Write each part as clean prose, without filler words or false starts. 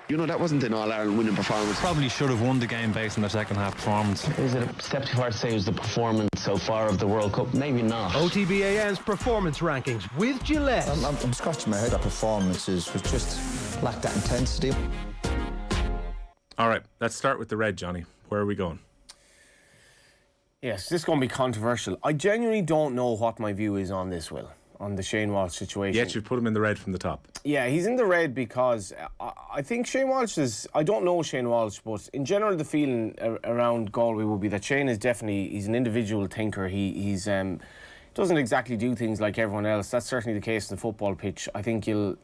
You know, that wasn't an All-Ireland winning performance. Probably should have won the game based on their second half performance. Is it a step too far to say it was the performance so far of the World Cup? Maybe not. OTB AM's performance rankings with Gillette. I'm scratching my head. That performances was just lacked that intensity. All right, let's start with the red, Johnny. Where are we going? Yes, this is going to be controversial. I genuinely don't know what my view is on this, Will, on the Shane Walsh situation. Yet you've put him in the red from the top. Yeah, he's in the red because I think Shane Walsh is... I don't know Shane Walsh, but in general the feeling around Galway would be that Shane is definitely... He's an individual thinker. He's doesn't exactly do things like everyone else. That's certainly the case in the football pitch. I think you'll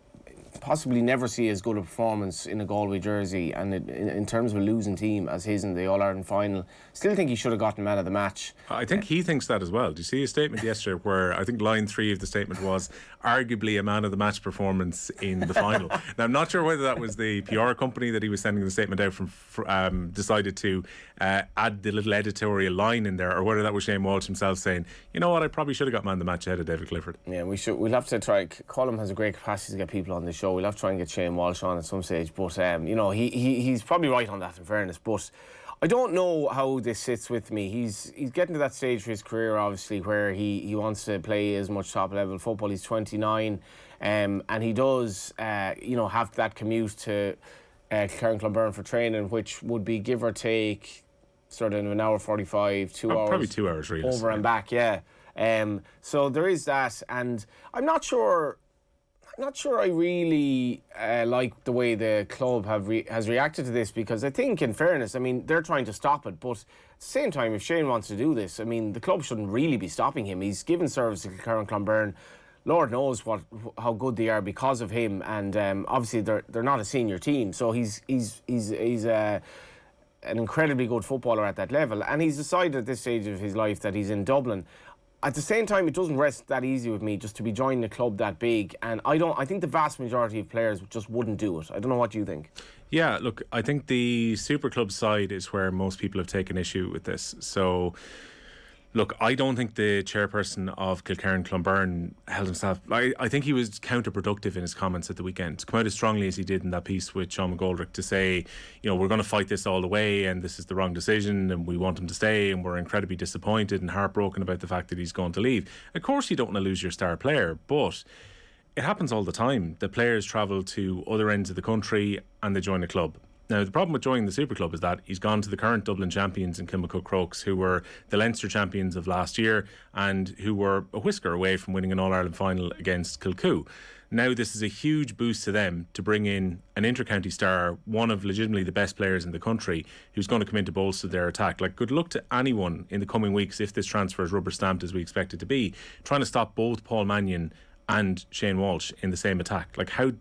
possibly never see as good a performance in a Galway jersey and in terms of a losing team as his in the All-Ireland final. Still think he should have gotten man of the match. I think he thinks that as well. Do you see his statement yesterday where I think line 3 of the statement was arguably a man of the match performance in the final? Now I'm not sure whether that was the PR company that he was sending the statement out from decided to add the little editorial line in there, or whether that was Shane Walsh himself saying, you know what, I probably should have got man of the match ahead of David Clifford. Yeah, we'll have to try. Colm has a great capacity to get people on the show. We'll have to try and get Shane Walsh on at some stage, but you know, he's probably right on that, in fairness. But I don't know how this sits with me. He's getting to that stage for his career, obviously, where he wants to play as much top level football. He's 29, and he does you know, have that commute to Kilkerrin-Clonberne for training, which would be give or take sort of an hour 45, 2 hours, probably 2 hours really, over and back. Yeah. So there is that, and I'm not sure I really like the way the club has reacted to this, because I think, in fairness, I mean, they're trying to stop it, but at the same time, if Shane wants to do this, I mean, the club shouldn't really be stopping him. He's given service to Kilkerrin-Clonberne. Lord knows how good they are because of him, and obviously they're not a senior team, so he's an incredibly good footballer at that level, and he's decided at this stage of his life that he's in Dublin. At the same time, it doesn't rest that easy with me just to be joining a club that big, and I think the vast majority of players just wouldn't do it. I don't know what you think. Yeah, look, I think the super club side is where most people have taken issue with this. So, look, I don't think the chairperson of Kilkerrin-Clonberne held himself... I think he was counterproductive in his comments at the weekend. To come out as strongly as he did in that piece with Sean McGoldrick to say, you know, we're going to fight this all the way and this is the wrong decision and we want him to stay and we're incredibly disappointed and heartbroken about the fact that he's going to leave. Of course you don't want to lose your star player, but it happens all the time that players travel to other ends of the country and they join a club. Now, the problem with joining the Super Club is that he's gone to the current Dublin champions in Kilmacud Crokes, who were the Leinster champions of last year and who were a whisker away from winning an All-Ireland final against Kilcoo. Now, this is a huge boost to them to bring in an inter-county star, one of legitimately the best players in the country, who's going to come in to bolster their attack. Like, good luck to anyone in the coming weeks, if this transfer is rubber-stamped as we expect it to be, trying to stop both Paul Mannion and Shane Walsh in the same attack. Like, how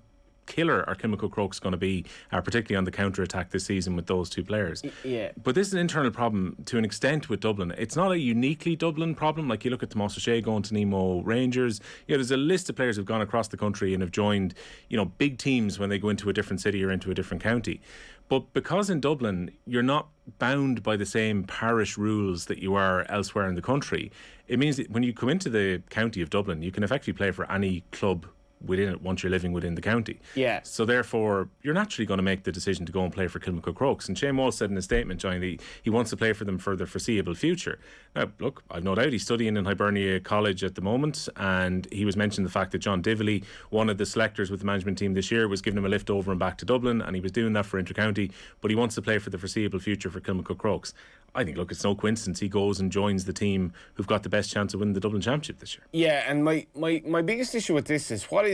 killer are Kilmacud Crokes going to be, particularly on the counter-attack this season with those two players. Yeah. But this is an internal problem to an extent with Dublin. It's not a uniquely Dublin problem. Like, you look at Tomas O'Shea going to Nemo Rangers. You know, there's a list of players who've gone across the country and have joined, you know, big teams when they go into a different city or into a different county. But because in Dublin you're not bound by the same parish rules that you are elsewhere in the country, it means that when you come into the county of Dublin, you can effectively play for any club within it once you're living within the county. Yeah. So therefore, you're naturally going to make the decision to go and play for Kilmacud Crokes. And Shane Walsh said in a statement, Johnny, he wants to play for them for the foreseeable future. Now, look, I've no doubt he's studying in Hibernia College at the moment, and he was mentioning the fact that John Dively, one of the selectors with the management team this year, was giving him a lift over and back to Dublin, and he was doing that for inter-county, but he wants to play for the foreseeable future for Kilmacud Crokes. I think, look, it's no coincidence he goes and joins the team who've got the best chance of winning the Dublin Championship this year. Yeah, and my biggest issue with this is what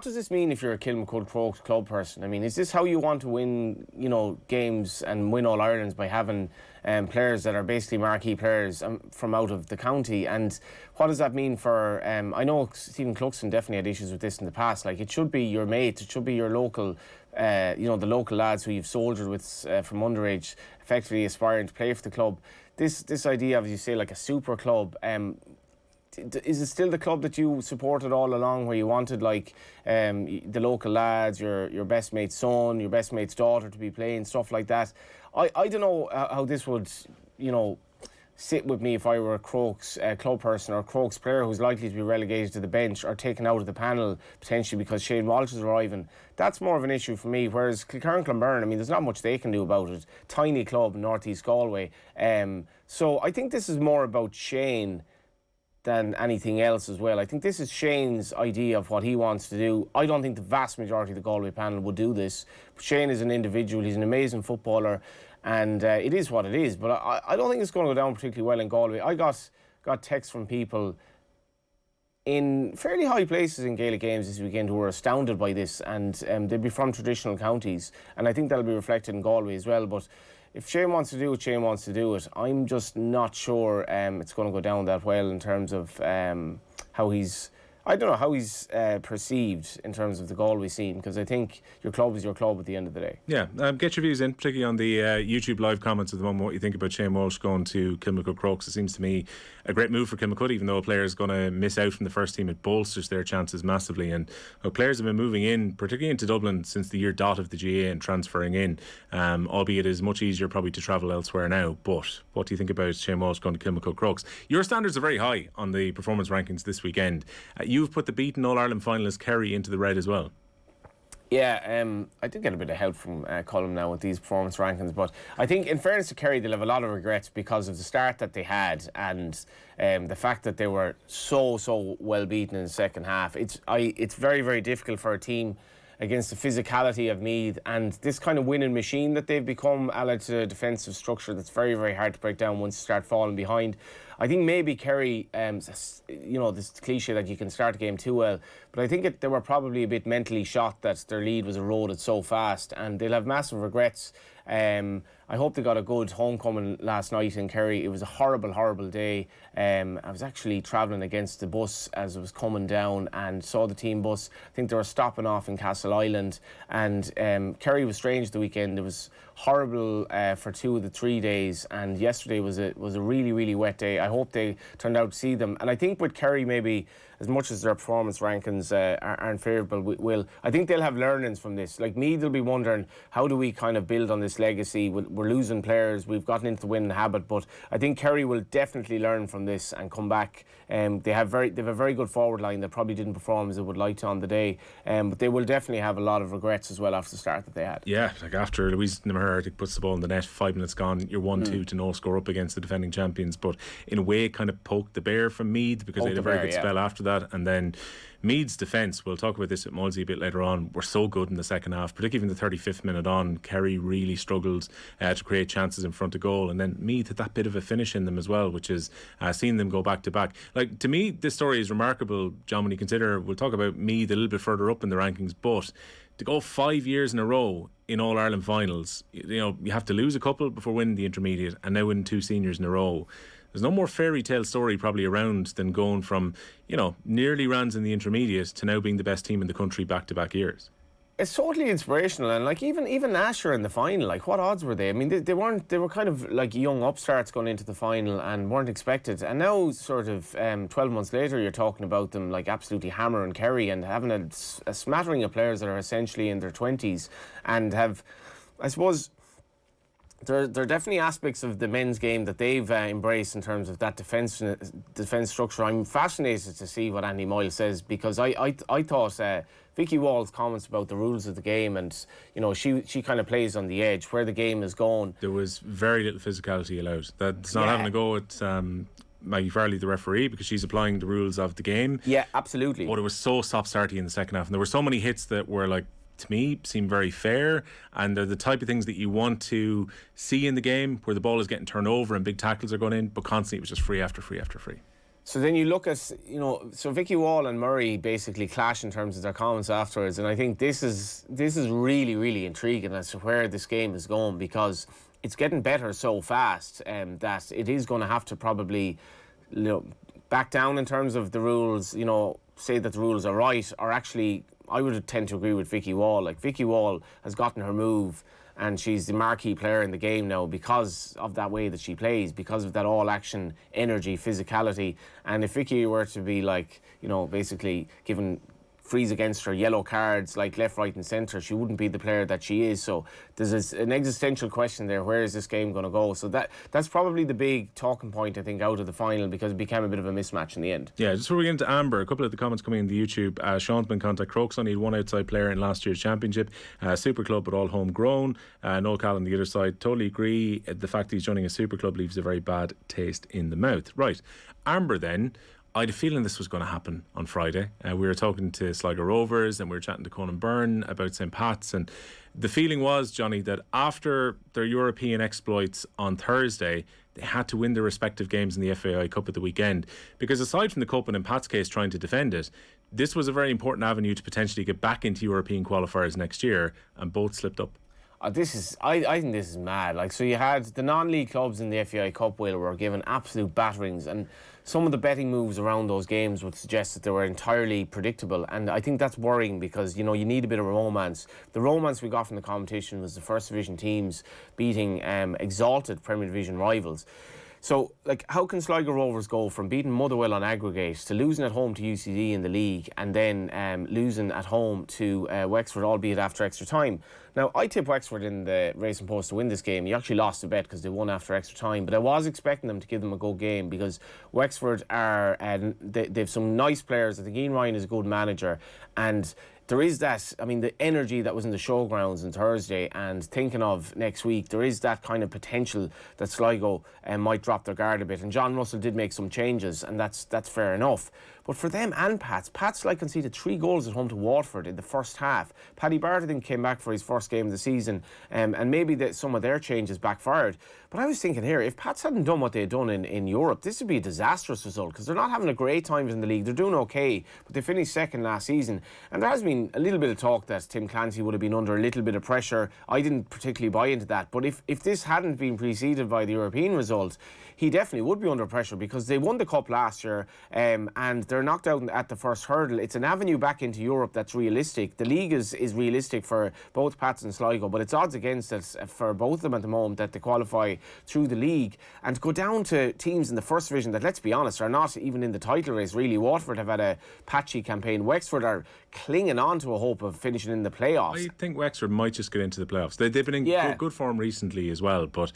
does this mean if you're a Kilmacud Crokes club person? I mean, is this how you want to win, you know, games and win All Irelands, by having players that are basically marquee players from out of the county? And what does that mean for... I know Stephen Cluxton definitely had issues with this in the past. Like, it should be your mates, it should be your local... you know, the local lads who you've soldiered with from underage, effectively aspiring to play for the club. This idea of, as you say, like a super club, is it still the club that you supported all along, where you wanted, like, the local lads, your best mate's son, your best mate's daughter to be playing, stuff like that? I don't know how this would, you know, sit with me if I were a Crokes club person or a Crokes player who's likely to be relegated to the bench or taken out of the panel potentially because Shane Walsh is arriving. That's more of an issue for me. Whereas Kilkerrin-Clonberne, I mean, there's not much they can do about it. Tiny club in North East Galway. So I think this is more about Shane than anything else as well. I think this is Shane's idea of what he wants to do. I don't think the vast majority of the Galway panel would do this. But Shane is an individual. He's an amazing footballer, and it is what it is. But I don't think it's going to go down particularly well in Galway. I got texts from people in fairly high places in Gaelic games this weekend who were astounded by this, and they'd be from traditional counties, and I think that'll be reflected in Galway as well. But if Shane wants to do it, Shane wants to do it. I'm just not sure it's going to go down that well in terms of how he's... I don't know how he's perceived in terms of the Galway scene, because I think your club is your club at the end of the day. Yeah, get your views in, particularly on the YouTube live comments at the moment, what you think about Shane Walsh going to Kilmacud Crokes. It seems to me a great move for Kilmacud, even though a player is going to miss out from the first team. It bolsters their chances massively, and players have been moving in, particularly into Dublin, since the year dot of the GA and transferring in, albeit it is much easier probably to travel elsewhere now. But what do you think about Shane Walsh going to Kilmacud Crokes? Your standards are very high on the performance rankings this weekend. You've put the beaten All-Ireland finalist Kerry into the red as well. Yeah, I did get a bit of help from Colm now with these performance rankings, but I think in fairness to Kerry, they'll have a lot of regrets because of the start that they had and the fact that they were so well beaten in the second half. It's very, very difficult for a team against the physicality of Meath and this kind of winning machine that they've become, allied to a defensive structure that's very, very hard to break down once you start falling behind. I think maybe Kerry, you know, this cliche that you can start a game too well, but I think they were probably a bit mentally shot that their lead was eroded so fast, and they'll have massive regrets. I hope they got a good homecoming last night in Kerry. It was a horrible day. I was actually travelling against the bus as it was coming down and saw the team bus. I think they were stopping off in Castle Island, and Kerry was strange the weekend. It was horrible for 2 of the 3 days, and yesterday was a really wet day. I hope they turned out to see them, and I think with Kerry, maybe as much as their performance rankings aren't favourable, I think they'll have learnings from this. Like Meath, they'll be wondering, how do we kind of build on this legacy? We're losing players, we've gotten into the winning habit, but I think Kerry will definitely learn from this and come back. They have a very good forward line that probably didn't perform as it would like to on the day, but they will definitely have a lot of regrets as well after the start that they had. Yeah, like after Louise Nimmer puts the ball in the net, 5 minutes gone, you're 1-2 to no score up against the defending champions, but in a way kind of poked the bear from Meath because they had a very good spell after that. And then Meath's defence, we'll talk about this at Molesey a bit later on, were so good in the second half, particularly in the 35th minute on. Kerry really struggled to create chances in front of goal, and then Meath had that bit of a finish in them as well, which is seeing them go back to back. Like, to me, this story is remarkable, John, when you consider, we'll talk about Meath a little bit further up in the rankings, but to go 5 years in a row in All-Ireland finals, you know, you have to lose a couple before winning the intermediate and now winning 2 seniors in a row. There's no more fairy tale story probably around than going from, you know, nearly runs in the intermediate to now being the best team in the country back-to-back years. It's totally inspirational, and like even Asher in the final, like what odds were they? I mean, they were kind of like young upstarts going into the final and weren't expected, and now sort of 12 months later you're talking about them like absolutely hammering Kerry and having a smattering of players that are essentially in their 20s and have, I suppose, there are definitely aspects of the men's game that they've embraced in terms of that defence structure. I'm fascinated to see what Andy Moyle says, because I thought Vicky Wall's comments about the rules of the game, and you know, she kind of plays on the edge where the game is going. There was very little physicality allowed. That's not having a go at Maggie Farley, the referee, because she's applying the rules of the game. Yeah, absolutely. But it was so stop-starty in the second half, and there were so many hits that were like, to me, seem very fair, and they're the type of things that you want to see in the game, where the ball is getting turned over and big tackles are going in, but constantly it was just free after free after free. So then you look at, you know, so Vicky Wall and Murray basically clash in terms of their comments afterwards, and I think this is really intriguing as to where this game is going, because it's getting better so fast that it is going to have to probably, you know, back down in terms of the rules, you know, say that the rules are right, or actually I would tend to agree with Vicky Wall. Like, Vicky Wall has gotten her move, and she's the marquee player in the game now because of that way that she plays, because of that all-action energy, physicality. And if Vicky were to be, like, you know, basically given freeze against her, yellow cards like left, right and centre, she wouldn't be the player that she is. So there's an existential question there, where is this game going to go? So that's probably the big talking point, I think, out of the final, because it became a bit of a mismatch in the end. Yeah, just before we get into Amber, a couple of the comments coming in the YouTube. Sean's been contact Crokes only had one outside player in last year's championship. Super club, but all homegrown. Noel Cal on the other side, totally agree. The fact that he's joining a super club leaves a very bad taste in the mouth. Right, Amber then. I had a feeling this was going to happen on Friday. We were talking to Sligo Rovers and we were chatting to Clonberne about St. Pat's, and the feeling was, Johnny, that after their European exploits on Thursday, they had to win their respective games in the FAI Cup at the weekend, because aside from the Cup and in Pat's case trying to defend it, this was a very important avenue to potentially get back into European qualifiers next year, and both slipped up. I think this is mad. Like, so you had the non-league clubs in the FAI Cup, Will, were given absolute batterings, and some of the betting moves around those games would suggest that they were entirely predictable, and I think that's worrying, because you need a bit of romance. The romance we got from the competition was the First Division teams beating exalted Premier Division rivals. So, like, how can Sligo Rovers go from beating Motherwell on aggregate to losing at home to UCD in the league, and then losing at home to Wexford, albeit after extra time? Now, I tipped Wexford in the Racing Post to win this game. You actually lost the bet because they won after extra time, but I was expecting them to give them a good game, because Wexford are they've some nice players. I think Ian Ryan is a good manager, and there is that, the energy that was in the showgrounds on Thursday, and thinking of next week, there is that kind of potential that Sligo might drop their guard a bit. And John Russell did make some changes, and that's fair enough. But for them and Pat's like conceded 3 goals at home to Waterford in the first half. Paddy Barrett, I think, came back for his first game of the season, and maybe some of their changes backfired. But I was thinking here, if Pats hadn't done what they had done in Europe, this would be a disastrous result, because they're not having a great time in the league. They're doing okay, but they finished second last season. And there has been a little bit of talk that Tim Clancy would have been under a little bit of pressure. I didn't particularly buy into that. But if this hadn't been preceded by the European result, he definitely would be under pressure, because they won the Cup last year, and they're knocked out at the first hurdle. It's an avenue back into Europe that's realistic. The league is realistic for both Pats and Sligo, but it's odds against it for both of them at the moment that they qualify through the league. And to go down to teams in the First Division that, let's be honest, are not even in the title race really. Waterford have had a patchy campaign. Wexford are clinging on to a hope of finishing in the playoffs. I think Wexford might just get into the playoffs. They've been in good form recently as well, but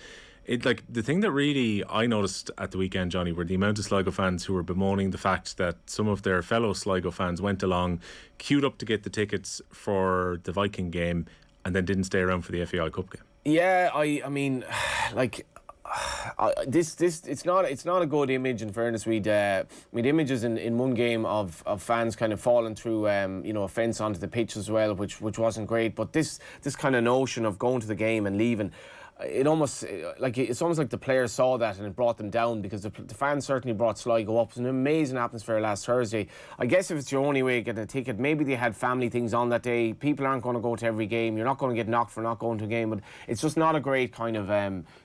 the thing that really I noticed at the weekend, Johnny, were the amount of Sligo fans who were bemoaning the fact that some of their fellow Sligo fans went along, queued up to get the tickets for the Viking game, and then didn't stay around for the FAI Cup game. Yeah, it's not a good image. In fairness, we'd images in one game of fans kind of falling through a fence onto the pitch as well, which wasn't great. But this kind of notion of going to the game and leaving, it's almost like the players saw that and it brought them down, because the fans certainly brought Sligo up. It was an amazing atmosphere last Thursday. I guess if it's your only way of getting a ticket, maybe they had family things on that day. People aren't going to go to every game. You're not going to get knocked for not going to a game, but it's just not a great kind of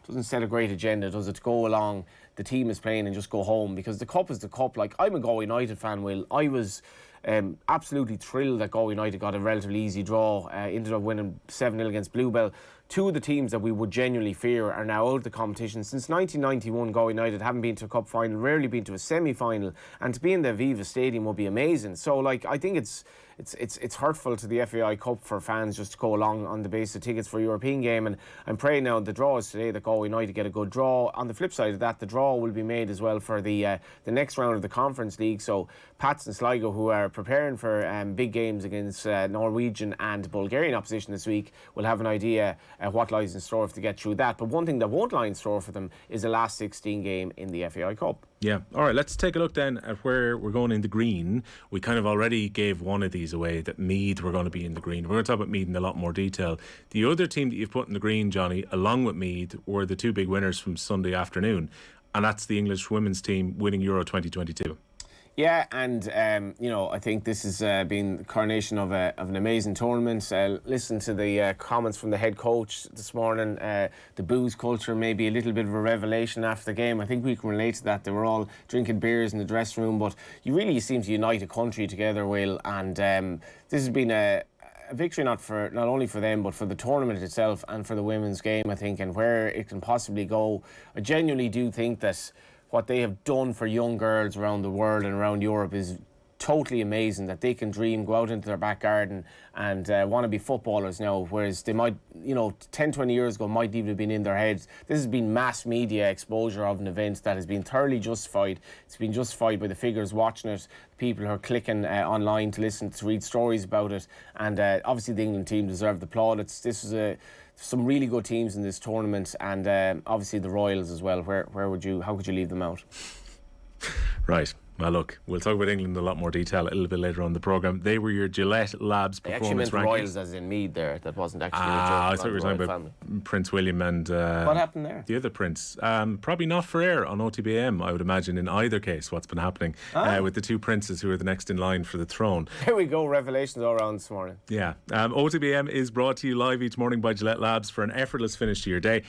doesn't set a great agenda, does it, to go along the team is playing and just go home, because the Cup is the Cup. Like, I'm a Galway United fan, Will. I was absolutely thrilled that Galway United got a relatively easy draw, ended up winning 7-0 against Bluebell. Two of the teams that we would genuinely fear are now out of the competition. Since 1991, Galway United haven't been to a cup final, rarely been to a semi-final, and to be in the Aviva Stadium would be amazing. So, I think it's hurtful to the FAI Cup for fans just to go along on the basis of tickets for a European game. And I'm praying now the draw is today that Galway United get a good draw. On the flip side of that, the draw will be made as well for the next round of the Conference League. So Pats and Sligo, who are preparing for big games against Norwegian and Bulgarian opposition this week, will have an idea what lies in store if they get through that. But one thing that won't lie in store for them is the last 16 game in the FAI Cup. Yeah. All right, let's take a look then at where we're going in the green. We kind of already gave one of these away, that Meath were going to be in the green. We're going to talk about Meath in a lot more detail. The other team that you've put in the green, Johnny, along with Meath, were the two big winners from Sunday afternoon, and that's the English women's team winning Euro 2022. Yeah, and I think this has been the coronation of an amazing tournament. Listen to the comments from the head coach this morning. The booze culture may be a little bit of a revelation after the game. I think we can relate to that. They were all drinking beers in the dressing room, but you really seem to unite a country together, Will. And this has been a victory not only for them, but for the tournament itself and for the women's game, I think, and where it can possibly go. I genuinely do think that what they have done for young girls around the world and around Europe is totally amazing that they can dream, go out into their back garden and want to be footballers now, whereas they might, 10, 20 years ago might even have been in their heads. This has been mass media exposure of an event that has been thoroughly justified. It's been justified by the figures watching it, people who are clicking online to listen, to read stories about it, and obviously the England team deserve the plaudits. This was some really good teams in this tournament, and obviously the Royals as well. How could you leave them out? Right. Well, look, we'll talk about England in a lot more detail a little bit later on in the programme. They were your Gillette Labs Performance Rankings. They actually meant Royals as in Meath there. That wasn't actually I thought we were talking about Prince William and... what happened there? The other Prince. Probably not for air on OTB AM, I would imagine, in either case, what's been happening with the two princes who are the next in line for the throne. There we go, revelations all around this morning. Yeah. OTB AM is brought to you live each morning by Gillette Labs for an effortless finish to your day.